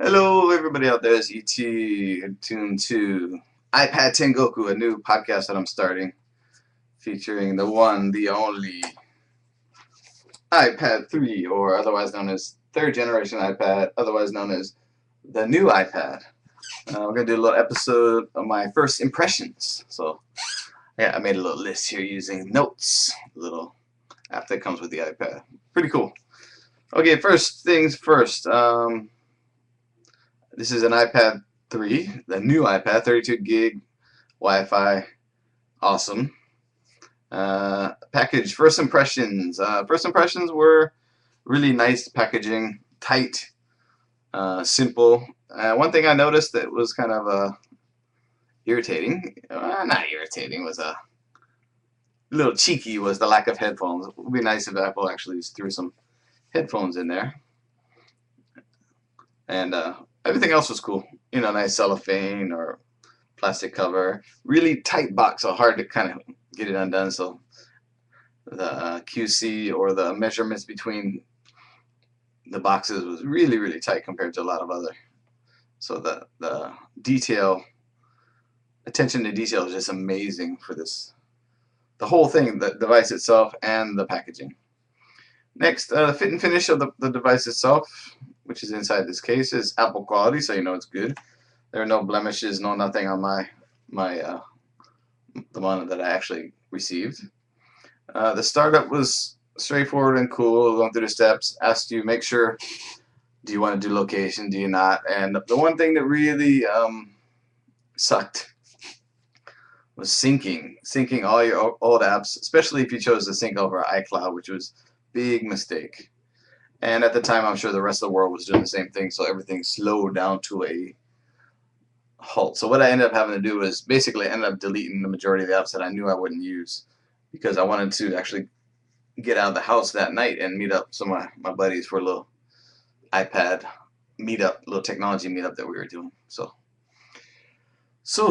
Hello, everybody out there. It's ET tuned to iPadTengoku, a new podcast that I'm starting, featuring the one, the only iPad 3, or otherwise known as third generation iPad, otherwise known as the new iPad. We're going to do a little episode of my first impressions. So, yeah, I made a little list here using Notes, a little app that comes with the iPad. Pretty cool. Okay, first things first. This is an iPad 3, the new iPad, 32 gig, Wi-Fi, awesome. Package, first impressions. First impressions were really nice packaging, tight, simple. One thing I noticed that was kind of irritating, not irritating, was a little cheeky, was the lack of headphones. It would be nice if Apple actually threw some headphones in there. And everything else was cool. You know, nice cellophane or plastic cover. Really tight box, so hard to kind of get it undone. So the QC or the measurements between the boxes was really, really tight compared to a lot of other. So the detail, attention to detail is just amazing for this. The whole thing, the device itself and the packaging. Next, the fit and finish of the device itself, which is inside this case, is Apple quality, so you know it's good. There are no blemishes, no nothing on the one that I actually received. The startup was straightforward and cool, going through the steps, asked you make sure, do you want to do location, do you not? And the one thing that really sucked was syncing all your old apps, especially if you chose to sync over iCloud, which was a big mistake. And at the time, I'm sure the rest of the world was doing the same thing, so everything slowed down to a halt. So what I ended up having to do was basically ended up deleting the majority of the apps that I knew I wouldn't use, because I wanted to actually get out of the house that night and meet up some of my buddies for a little iPad meetup, little technology meetup that we were doing. So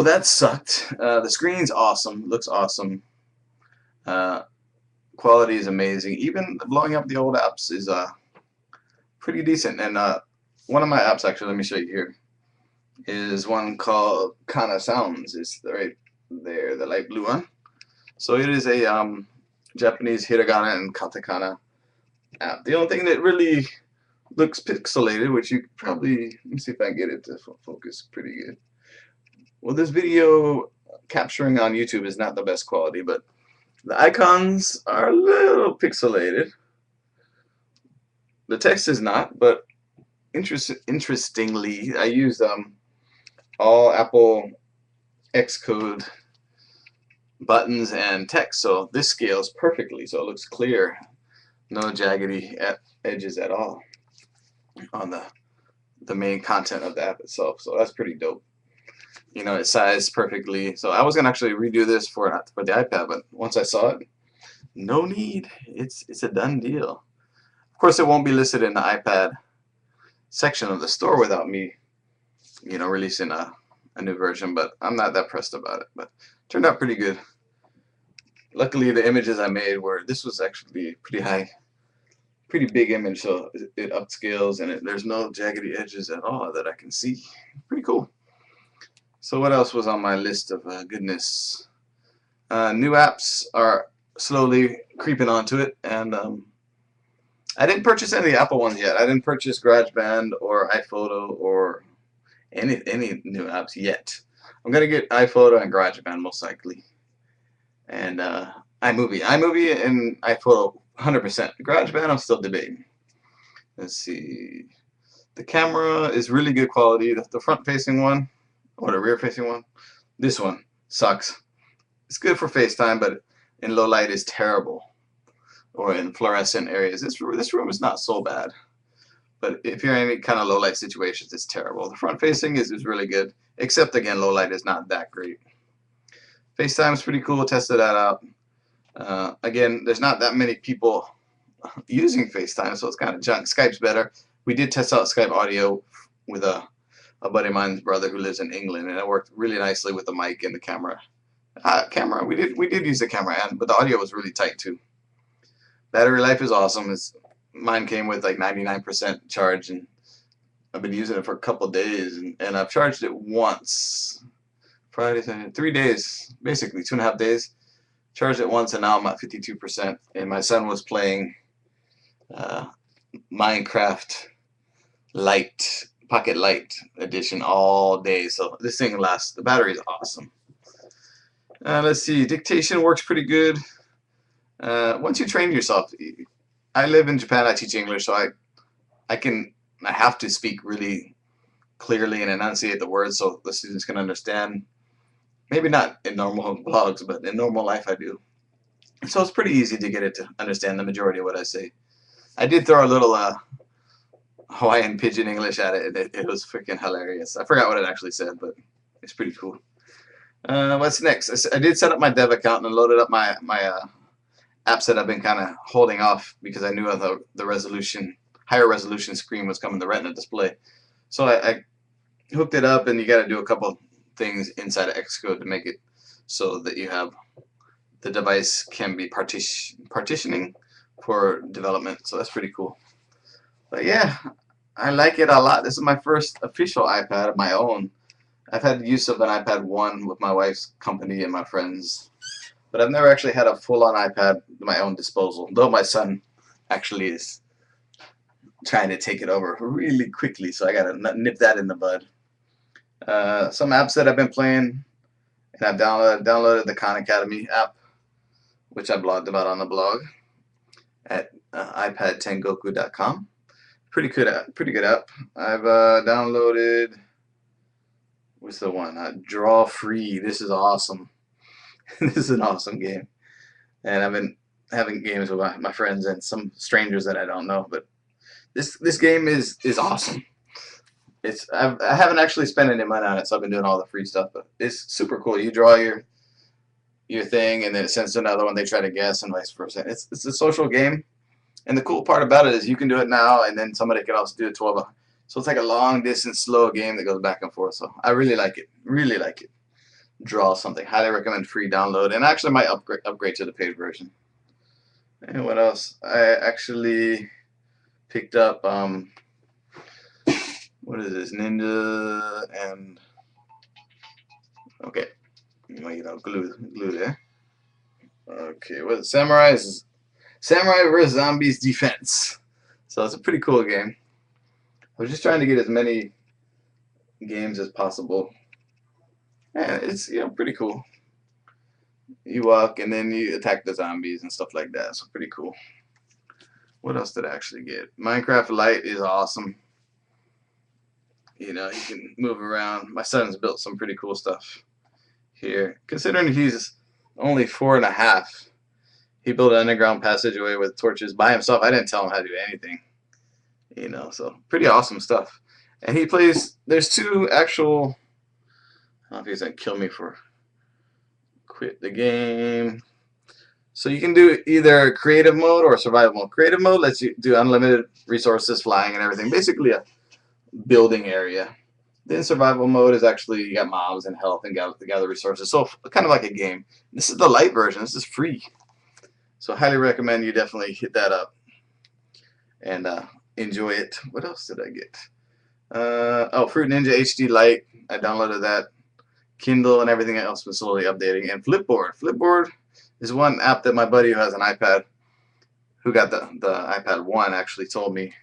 that sucked. The screen's awesome, looks awesome. Quality is amazing. Even blowing up the old apps is pretty decent. And one of my apps, actually, let me show you here, is one called Kana Sounds. It's right there, the light blue one. So it is a Japanese hiragana and katakana app. The only thing that really looks pixelated, which you probably, let me see if I can get it to focus pretty good. Well, this video capturing on YouTube is not the best quality, but the icons are a little pixelated. The text is not, but interestingly, I used all Apple Xcode buttons and text, so this scales perfectly, so it looks clear, no jaggedy edges at all on the main content of the app itself. So that's pretty dope. You know, it's sized perfectly. So I was gonna actually redo this for the iPad, but once I saw it, no need. It's a done deal. Of course, it won't be listed in the iPad section of the store without me, you know, releasing a new version. But I'm not that pressed about it. But it turned out pretty good. Luckily, the images I made this was actually pretty high, pretty big image, so it upscales and there's no jaggedy edges at all that I can see. Pretty cool. So what else was on my list of goodness? New apps are slowly creeping onto it, and I didn't purchase any of the Apple ones yet. I didn't purchase GarageBand or iPhoto or any new apps yet. I'm gonna get iPhoto and GarageBand most likely, and iMovie and iPhoto 100%. GarageBand I'm still debating. Let's see. The camera is really good quality. The front-facing one, or the rear-facing one, this one sucks. It's good for FaceTime, but in low light is terrible. Or in fluorescent areas. This room is not so bad, but if you're in any kind of low light situations, it's terrible. The front facing is really good, except again, low light is not that great. FaceTime is pretty cool. Tested that out. Again, there's not that many people using FaceTime, so it's kind of junk. Skype's better. We did test out Skype audio with a buddy of mine's brother who lives in England, and it worked really nicely with the mic and the camera. We did use the camera, but the audio was really tight too. Battery life is awesome. Mine came with like 99% charge, and I've been using it for a couple days, and I've charged it once. Friday, Saturday, 3 days, basically 2.5 days. Charged it once, and now I'm at 52%. And my son was playing uh, Minecraft Lite, Pocket Lite edition all day. So this thing lasts. The battery is awesome. Let's see. Dictation works pretty good. Once you train yourself, I live in Japan. I teach English, so I have to speak really clearly and enunciate the words so the students can understand. Maybe not in normal blogs, but in normal life I do. So it's pretty easy to get it to understand the majority of what I say. I did throw a little Hawaiian pidgin English at it, and it was freaking hilarious. I forgot what it actually said, but it's pretty cool. What's next? I did set up my dev account and loaded up my apps that I've been kind of holding off because I knew the resolution, higher resolution screen was coming, the Retina display. So I hooked it up, and you got to do a couple things inside of Xcode to make it so that you have the device can be partitioning for development. So that's pretty cool. But yeah, I like it a lot. This is my first official iPad of my own. I've had use of an iPad 1 with my wife's company and my friends, but I've never actually had a full-on iPad at my own disposal, though my son actually is trying to take it over really quickly, so I gotta nip that in the bud. Some apps that I've been playing, and I've downloaded the Khan Academy app, which I blogged about on the blog at iPadTengoku.com. Pretty good app. I've downloaded, what's the one? Draw Free. This is awesome. This is an awesome game, and I've been having games with my friends and some strangers that I don't know. But this game is awesome. I haven't actually spent any money on it, so I've been doing all the free stuff. But it's super cool. You draw your thing, and then it sends to another one. They try to guess, and vice versa. It's a social game, and the cool part about it is you can do it now, and then somebody can also do it 12. So it's like a long distance, slow game that goes back and forth. So I really like it. Really like it. Draw something. Highly recommend free download, and actually might upgrade to the paid version. And what else? I actually picked up what is this? Ninja and okay, glue there. Okay, what Samurai vs Zombies Defense. So it's a pretty cool game. I was just trying to get as many games as possible. And it's pretty cool. You walk and then you attack the zombies and stuff like that. So pretty cool. What else did I actually get? Minecraft Lite is awesome. You can move around. My son's built some pretty cool stuff here. Considering he's only 4.5, he built an underground passageway with torches by himself. I didn't tell him how to do anything. So pretty awesome stuff. And he plays. There's two actual. I don't know if he's gonna kill me for quit the game. So you can do either creative mode or survival mode. Creative mode lets you do unlimited resources, flying and everything. Basically a building area. Then survival mode is actually you got mobs and health and gather resources. So kind of like a game. This is the light version. This is free. So highly recommend you definitely hit that up and enjoy it. What else did I get? Oh, Fruit Ninja HD Lite. I downloaded that. Kindle and everything else was slowly updating. And Flipboard. Flipboard is one app that my buddy who has an iPad, who got the iPad 1, actually told me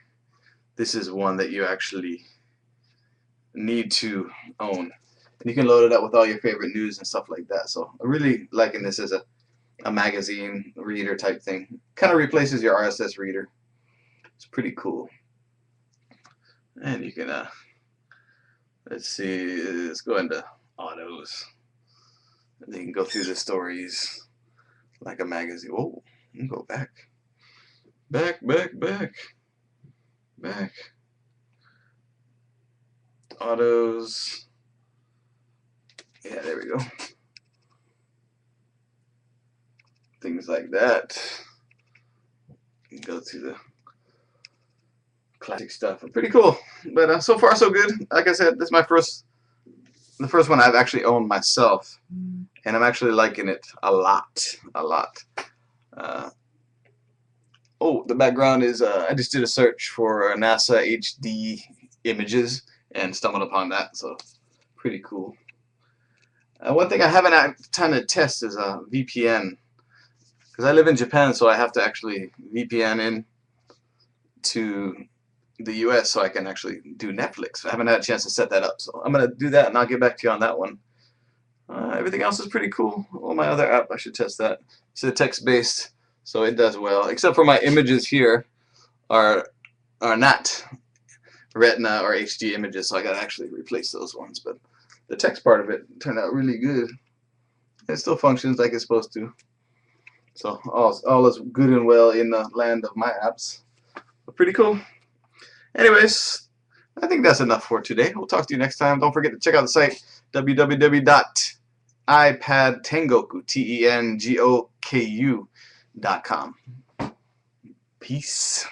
this is one that you actually need to own. And you can load it up with all your favorite news and stuff like that. So I'm really liking this as a magazine reader type thing. Kind of replaces your RSS reader. It's pretty cool. And you can, let's see, let's go into autos. And you can go through the stories like a magazine. Whoa, you can go back. Back. Autos. Yeah, there we go. Things like that. You can go to the classic stuff. Pretty cool. But so far so good. Like I said, this is the first one I've actually owned myself, and I'm actually liking it a lot. Oh, the background is I just did a search for NASA HD images and stumbled upon that. So pretty cool. One thing I haven't had time to test is a VPN, because I live in Japan, so I have to actually VPN in to the US so I can actually do Netflix. I haven't had a chance to set that up, so I'm gonna do that and I'll get back to you on that one. Everything else is pretty cool. All my other app, I should test that. It's a text-based, so it does well. Except for my images here are not Retina or HD images, so I gotta actually replace those ones. But the text part of it turned out really good. It still functions like it's supposed to. So all is good and well in the land of my apps. But pretty cool. Anyways, I think that's enough for today. We'll talk to you next time. Don't forget to check out the site www.iPadTengoku.com. Peace.